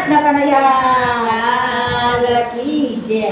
કૃષ્ણ કનૈયા કી જય।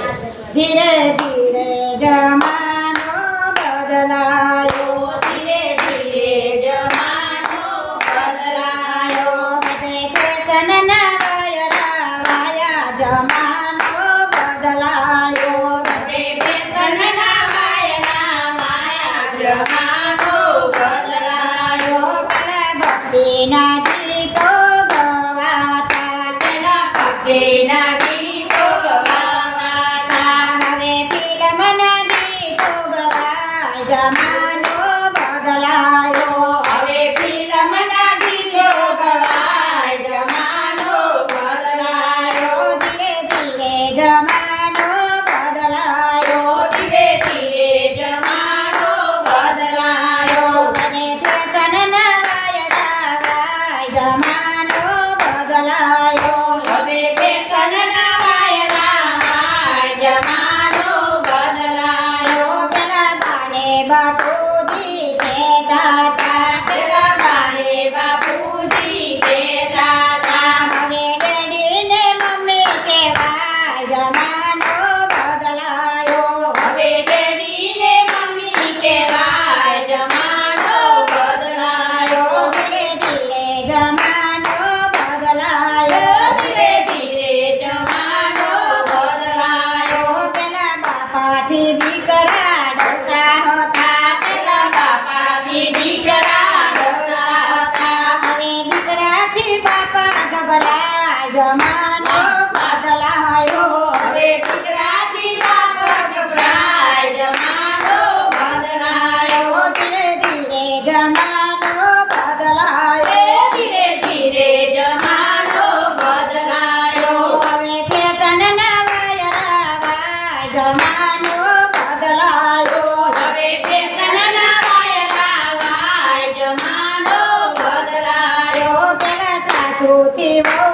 ધીરે ધીરે જમાનો બદલાયો, ધીરે ધીરે જમાનો બદલાયો, બધે ફેશનના વાયરા વાયા જમાનો બદલાયો, બધે ફેશનના વાયરા વાયા જમાનો બદલાયો, પેલા ભક્તિના ગીતો ગવાતા, પેલા ભક્તિના ગીતો ગવાતા, હવે ફિલ્મના ગીતો ગવાય જમાનો બદલાયો, હવે ફિલ્મના ગીતો ગવાય જમાનો બદલાયો, ધીરે ધીરે જમાનો બદલાયો, ધીરે ધીરે જમાનો બદલાયો, બધે ફેશનના વાયરા વાય જમાનો બદલાયો, હવે ફેશનના વાયરા વાય જમાનો બદલાયો, પેલા બાને બાપુજી કહેતા હતા, પેલા બારે બાપુજી કહેતા હતા, હવે ડેડી ને મમ્મી કહેવાય જમાનો બદલાયો, હવે ડેડી ને મમ્મી કહેવાય જમાનો બદલાયો, ધીરે ધીરે જમાનો બદલાયો, ધીરે ધીરે જમાનો બદલાયો, પેલા બાપાથી દીકરા ડરતા હતા, પેલા બાપાથી દીકરા ડરતા હતા, હવે દીકરાથી બાપા ગભરાય જમાનો બદલાયો, હવે દીકરાથી બાપ ગભરાય જમાનો બદલાયો, ધીરે ધીરે જમાનો બદલાયો, ધીરે ધીરે જમાનો બદલાયો, હવે ફેશનના વાયરા વાય જમાનો બદલાયો, હવે ફેશનના વાયરા વાય જમાનો બદલાયો, પેલા સાસુથી વહુ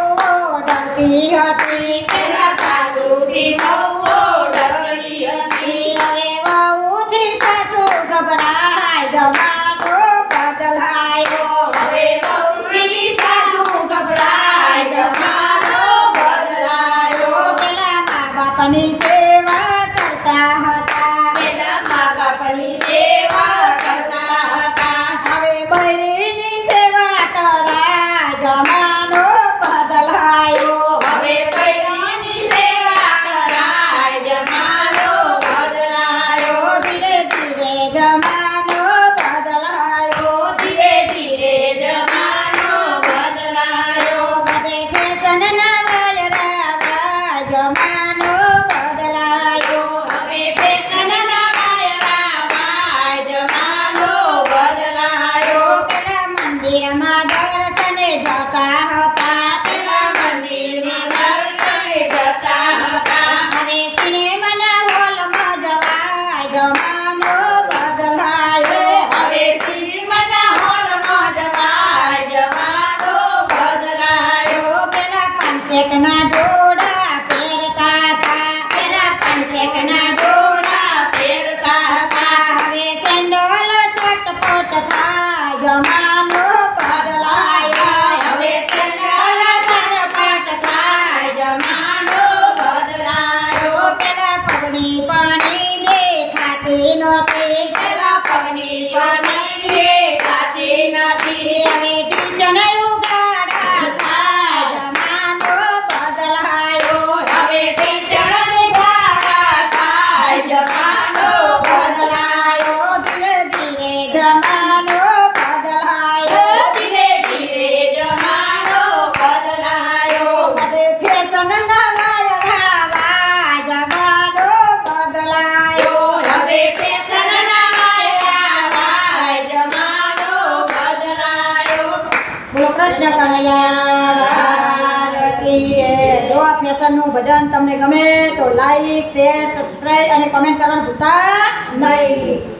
ડરતી હતી, પેલા સાસુથી વહુઓ ડરતી હતી, હવે વહુથી સાસુ ગભરાય જમાનો બદલાયો, હવે વહુથી સાસુ ગભરાય જમાનો બદલાયો, પેલા મા બાપની સેવા કરતા હતા, પેલા મા બાપની સેવા કરતા હતા, હવે બૈરીની સેવા કરાય જમાનો બદલાયો, હવે બૈરાની સેવા કરાય જમાનો બદલાયો, ધીરે ધીરે જમાનો બદલાયો, ધીરે ધીરે જમાનો બદલાયો, બધે ફેશનના વાયરા વાય જમાનો બદલાયો, હવે ફેશનના વાયરા વાય જમાનો બદલાયો, પેલા મંદિરમાં દર્શને જતા હતા, પેલા મંદિરમાં દર્શને જતા હતા, હવે સિનેમાના હોલમાં જવાય જમાનો બદલાયો, હવે સિનેમાના હોલમાં જવાય જમાનો બદલાયો, પેલા પંચેકના જોડા પહેરતા હતા, પેલા પંચેકના જોડા પહેરતા હતા, હવે સેન્ડલ ચટપટ થાય જમાનો બદલાયો, હવે સેન્ડલ ચટપટ થાય જમાનો બદલાયો, પેલા પગની પાણી દેખાતી નહોતી, પેલા પગની પાણી દેખાતી નથી, હવે ટીચર ઉગાડા થાય જમાનો બદલાયો, હવે ટીચરની ગાડા થાય જમાનો બદલાયો, ધીરે ધીરે જમાનો બદલાયો, ધીરે ધીરે જમાનો બદલાયો, બધે ફેશનના વાયરા વાય જમાનો બદલાયો, હવે ફેશનના વાયરા વાય જમાનો બદલાયો, બોલો કૃષ્ણ કનૈયા કી જય। જો આ ફેશનનું ભજન તમને ગમે તો લાઈક શેર સબસ્ક્રાઇબ અને કમેન્ટ કરવાનું ભૂલતા નહીં।